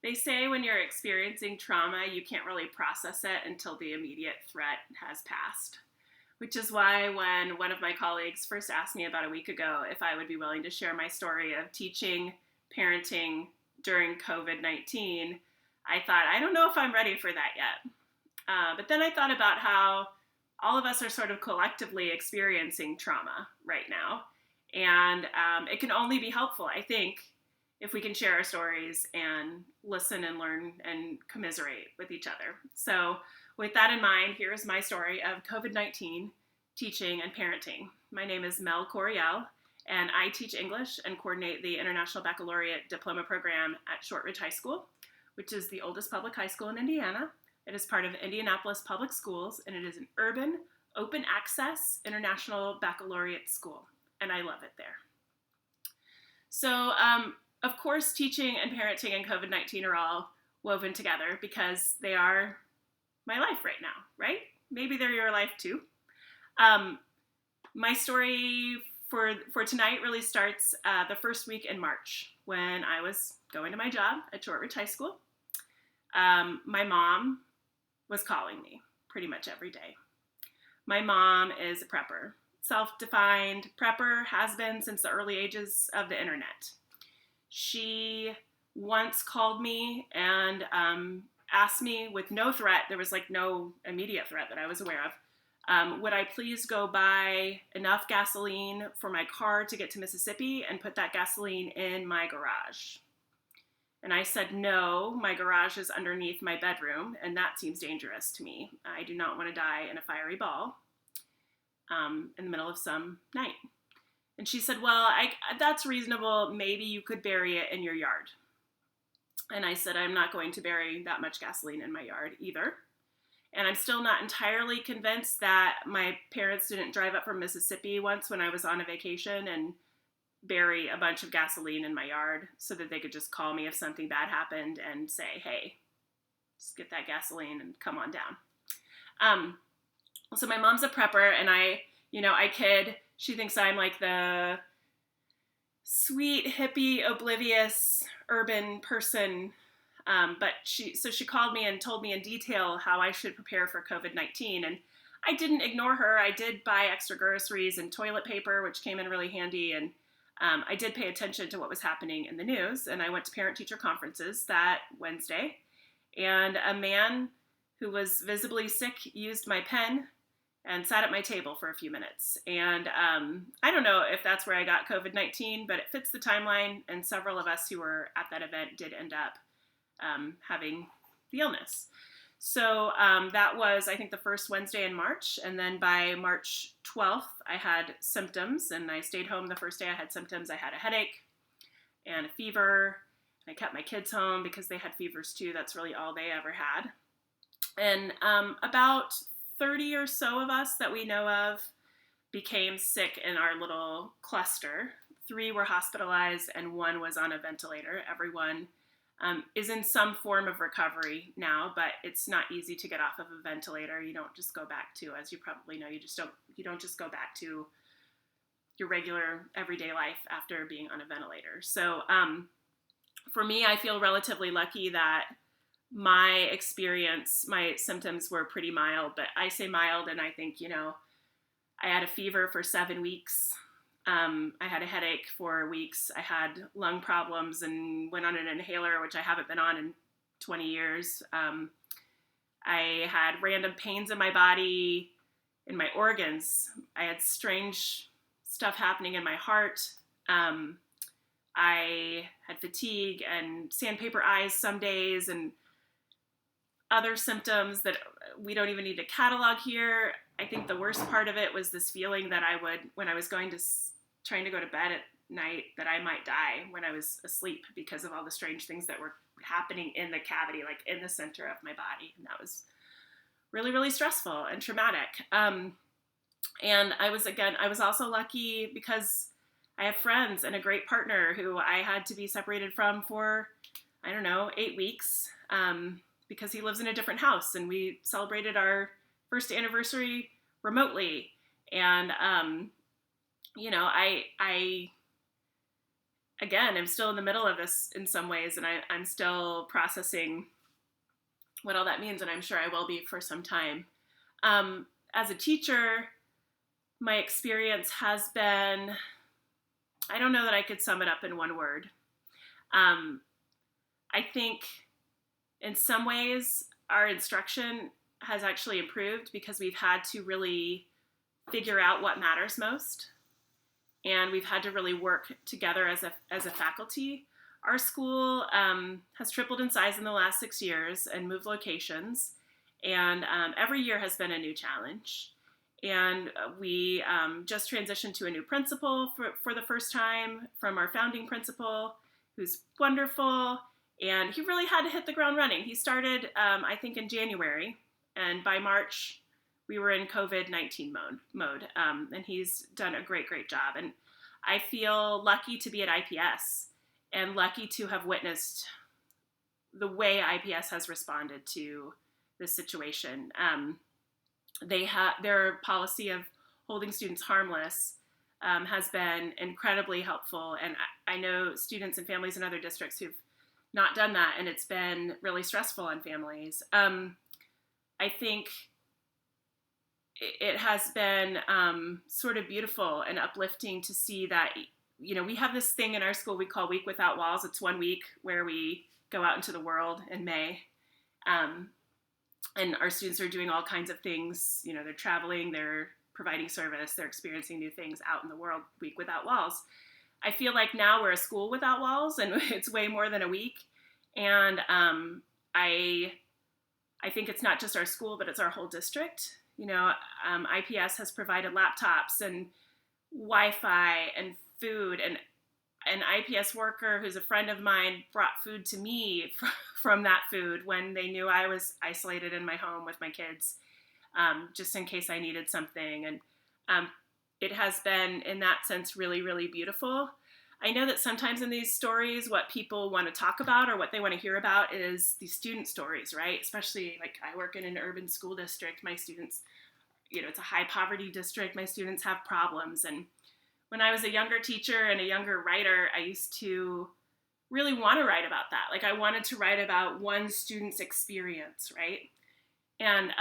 They say when you're experiencing trauma, you can't really process it until the immediate threat has passed. Which is why when one of my colleagues first asked me about a week ago if I would be willing to share my story of teaching, parenting during COVID 19, I thought, I don't know if I'm ready for that yet. But then I thought about how all of us are sort of collectively experiencing trauma right now. And it can only be helpful, I think, if we can share our stories and listen and learn and commiserate with each other. So, with that in mind, here's my story of COVID 19 teaching and parenting. My name is Mel Coryell, and I teach English and coordinate the International Baccalaureate Diploma Program at Shortridge High School, which is the oldest public high school in Indiana. It is part of Indianapolis Public Schools, and it is an urban, open access international baccalaureate school, and I love it there. So, of course, teaching and parenting and COVID 19 are all woven together because they are my life right now, right? Maybe they're your life too. My story for tonight really starts the first week in March when I was going to my job at Shortridge High School. My mom was calling me pretty much every day. My mom is a prepper, self-defined prepper, has been since the early ages of the internet. She once called me and asked me with no threat, there was like no immediate threat that I was aware of, would I please go buy enough gasoline for my car to get to Mississippi and put that gasoline in my garage? And I said, no, my garage is underneath my bedroom, and that seems dangerous to me. I do not want to die in a fiery ball in the middle of some night. And she said, well, that's reasonable. Maybe you could bury it in your yard. And I said, I'm not going to bury that much gasoline in my yard either. And I'm still not entirely convinced that my parents didn't drive up from Mississippi once when I was on a vacation and bury a bunch of gasoline in my yard so that they could just call me if something bad happened and say, hey, just get that gasoline and come on down. So my mom's a prepper, and I kid. She thinks I'm like the sweet, hippie, oblivious, urban person. But she called me and told me in detail how I should prepare for COVID-19. And I didn't ignore her. I did buy extra groceries and toilet paper, which came in really handy. And I did pay attention to what was happening in the news. And I went to parent-teacher conferences that Wednesday. And a man who was visibly sick used my pen and sat at my table for a few minutes. And I don't know if that's where I got COVID-19, but it fits the timeline. And several of us who were at that event did end up having the illness. So that was, I think, the first Wednesday in March. And then by March 12th, I had symptoms. And I stayed home the first day I had symptoms. I had a headache and a fever. I kept my kids home because they had fevers too. That's really all they ever had. And about 30 or so of us that we know of became sick in our little cluster. 3 were hospitalized and 1 was on a ventilator. Everyone is in some form of recovery now, but it's not easy to get off of a ventilator. You don't just go back to, as you probably know, you don't just go back to your regular everyday life after being on a ventilator. So for me, I feel relatively lucky that my experience, my symptoms were pretty mild, but I say mild, and I think, I had a fever for 7 weeks. I had a headache for weeks. I had lung problems and went on an inhaler, which I haven't been on in 20 years. I had random pains in my body, in my organs. I had strange stuff happening in my heart. I had fatigue and sandpaper eyes some days and other symptoms that we don't even need to catalog here. I think the worst part of it was this feeling that I would, when I was trying to go to bed at night, that I might die when I was asleep because of all the strange things that were happening in the cavity, like in the center of my body. And that was really, really stressful and traumatic. And I was also lucky because I have friends and a great partner who I had to be separated from for, 8 weeks, because he lives in a different house, and we celebrated our first anniversary remotely. And, again, I'm still in the middle of this in some ways, and I'm still processing what all that means, and I'm sure I will be for some time. As a teacher, my experience has been, I don't know that I could sum it up in one word. I think in some ways our instruction has actually improved because we've had to really figure out what matters most. And we've had to really work together as a faculty. Our school has tripled in size in the last 6 years and moved locations. And every year has been a new challenge. And we just transitioned to a new principal for the first time from our founding principal, who's wonderful. And he really had to hit the ground running. He started, I think, in January. And by March, we were in COVID-19 mode. And he's done a great, great job. And I feel lucky to be at IPS and lucky to have witnessed the way IPS has responded to this situation. Their policy of holding students harmless has been incredibly helpful. And I know students and families in other districts who've not done that, and it's been really stressful on families. I think it has been sort of beautiful and uplifting to see that, we have this thing in our school we call Week Without Walls. It's 1 week where we go out into the world in May. And our students are doing all kinds of things. They're traveling, they're providing service, they're experiencing new things out in the world, Week Without Walls. I feel like now we're a school without walls, and it's way more than a week. And I think it's not just our school, but it's our whole district. IPS has provided laptops and Wi-Fi and food, and an IPS worker who's a friend of mine brought food to me from that food when they knew I was isolated in my home with my kids, just in case I needed something. And it has been, in that sense, really, really beautiful. I know that sometimes in these stories, what people want to talk about or what they want to hear about is the student stories, right? Especially, like, I work in an urban school district. My students, it's a high poverty district. My students have problems. And when I was a younger teacher and a younger writer, I used to really want to write about that. Like, I wanted to write about one student's experience, right? And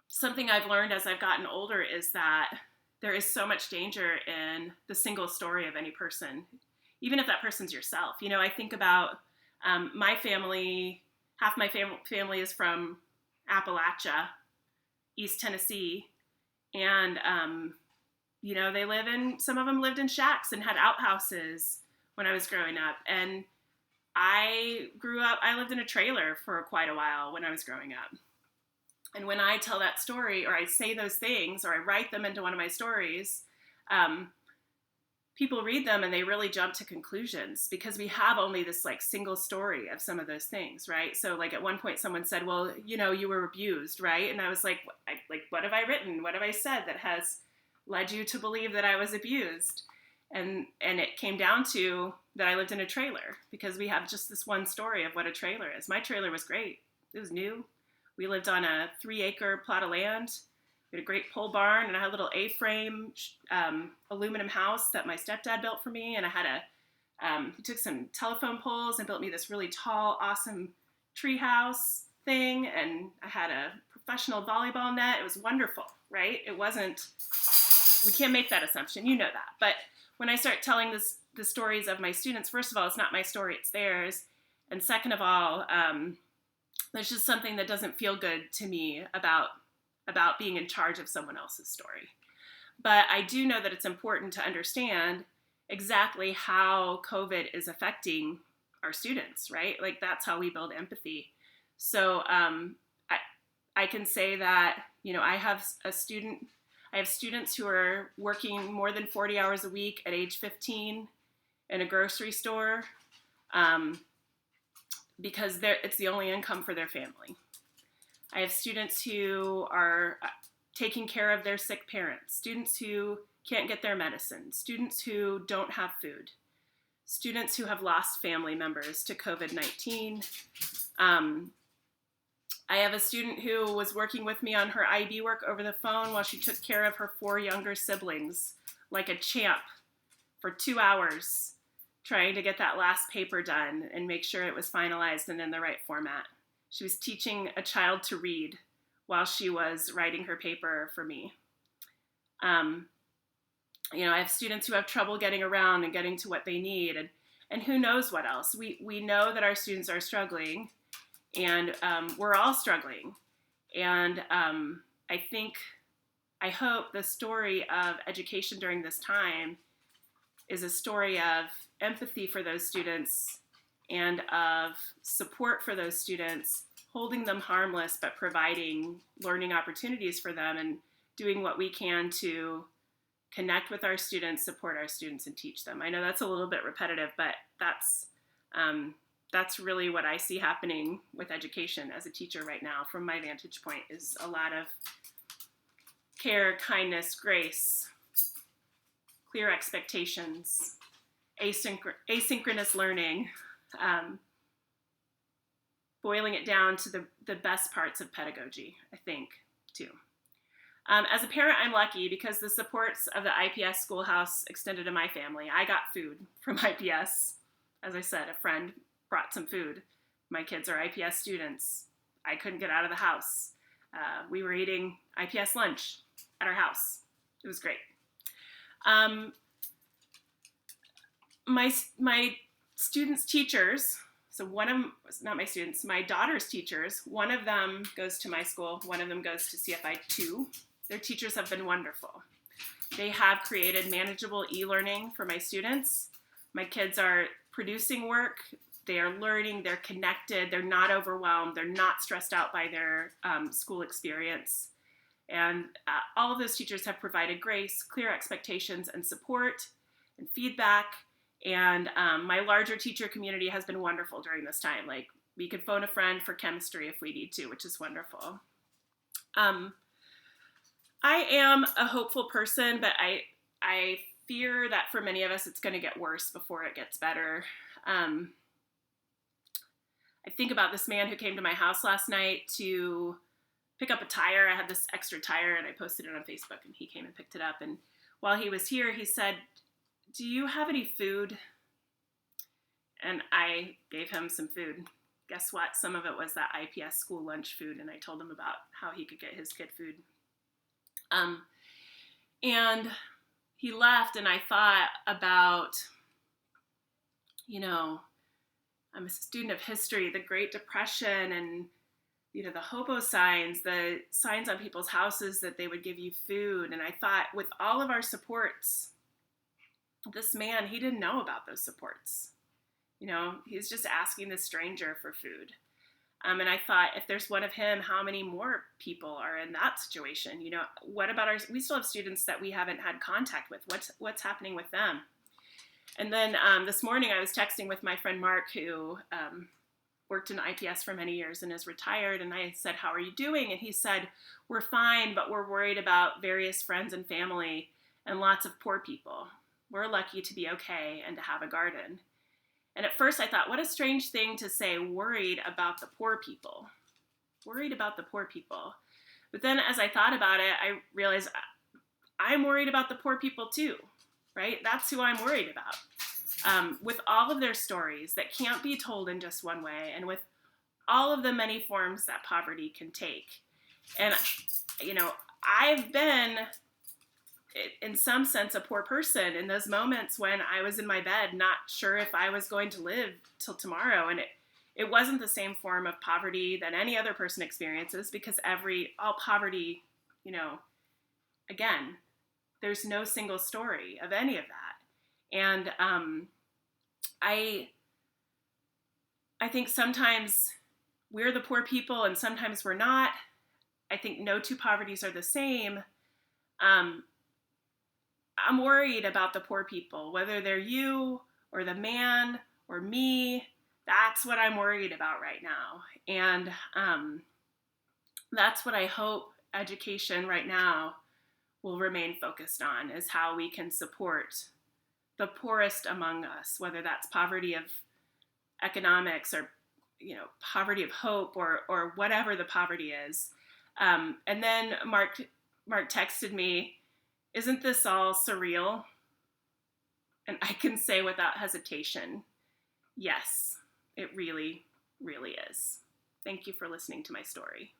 something I've learned as I've gotten older is that there is so much danger in the single story of any person, even if that person's yourself. I think about my family. Half my family is from Appalachia, East Tennessee, and some of them lived in shacks and had outhouses when I was growing up. And I lived in a trailer for quite a while when I was growing up. And when I tell that story, or I say those things, or I write them into one of my stories, people read them and they really jump to conclusions because we have only this single story of some of those things, right? So at one point someone said, well, you were abused, right? And I was like, what have I written? What have I said that has led you to believe that I was abused? And it came down to that I lived in a trailer because we have just this one story of what a trailer is. My trailer was great. It was new. We lived on a 3-acre plot of land. We had a great pole barn, and I had a little A-frame aluminum house that my stepdad built for me. And I had he took some telephone poles and built me this really tall, awesome tree house thing. And I had a professional volleyball net. It was wonderful, right? We can't make that assumption. You know that. But when I start telling the stories of my students, first of all, it's not my story, it's theirs. And second of all, there's just something that doesn't feel good to me about being in charge of someone else's story. But I do know that it's important to understand exactly how COVID is affecting our students, right? That's how we build empathy. So I can say that, I have students who are working more than 40 hours a week at age 15 in a grocery store, because it's the only income for their family. I have students who are taking care of their sick parents, students who can't get their medicine, students who don't have food, students who have lost family members to COVID-19. I have a student who was working with me on her IB work over the phone while she took care of her 4 younger siblings like a champ for 2 hours trying to get that last paper done and make sure it was finalized and in the right format. She was teaching a child to read while she was writing her paper for me. I have students who have trouble getting around and getting to what they need, and who knows what else. We know that our students are struggling, and we're all struggling. And I hope the story of education during this time is a story of empathy for those students and of support for those students, holding them harmless, but providing learning opportunities for them and doing what we can to connect with our students, support our students, and teach them. I know that's a little bit repetitive, but that's really what I see happening with education as a teacher right now from my vantage point, is a lot of care, kindness, grace, clear expectations, asynchronous learning, boiling it down to the best parts of pedagogy, I think, too. As a parent, I'm lucky because the supports of the IPS schoolhouse extended to my family. I got food from IPS. As I said, a friend brought some food. My kids are IPS students. I couldn't get out of the house. We were eating IPS lunch at our house. It was great. My students' teachers, so one of them, not my students, my daughter's teachers, one of them goes to my school, one of them goes to CFI 2. Their teachers have been wonderful. They have created manageable e-learning for my students. My kids are producing work, they are learning, they're connected, they're not overwhelmed, they're not stressed out by their school experience. And all of those teachers have provided grace, clear expectations, and support and feedback. And my larger teacher community has been wonderful during this time. Like, we could phone a friend for chemistry if we need to, which is wonderful. I am a hopeful person, but I fear that for many of us, it's going to get worse before it gets better. I think about this man who came to my house last night to pick up a tire. I had this extra tire and I posted it on Facebook, and he came and picked it up. And while he was here, he said, "Do you have any food?" And I gave him some food. Guess what? Some of it was that IPS school lunch food, and I told him about how he could get his kid food. And he left, and I thought about, I'm a student of history, the Great Depression, and, the hobo signs, the signs on people's houses that they would give you food. And I thought, with all of our supports, this man, he didn't know about those supports. He's just asking this stranger for food. And I thought, if there's one of him, how many more people are in that situation? What about we still have students that we haven't had contact with. What's happening with them? And then this morning I was texting with my friend Mark, who worked in IPS for many years and is retired. And I said, "How are you doing?" And he said, "We're fine, but we're worried about various friends and family and lots of poor people. We're lucky to be okay and to have a garden." And at first I thought, what a strange thing to say, worried about the poor people. Worried about the poor people. But then as I thought about it, I realized I'm worried about the poor people too, right? That's who I'm worried about. With all of their stories that can't be told in just one way, and with all of the many forms that poverty can take. And, I've been, in some sense, a poor person in those moments when I was in my bed, not sure if I was going to live till tomorrow. And it wasn't the same form of poverty that any other person experiences, because all poverty, again, there's no single story of any of that. And I think sometimes we're the poor people and sometimes we're not. I think no two poverties are the same. I'm worried about the poor people, whether they're you or the man or me. That's what I'm worried about right now. And that's what I hope education right now will remain focused on, is how we can support the poorest among us, whether that's poverty of economics or, poverty of hope or whatever the poverty is. And then Mark texted me, "Isn't this all surreal?" And I can say without hesitation, yes, it really, really is. Thank you for listening to my story.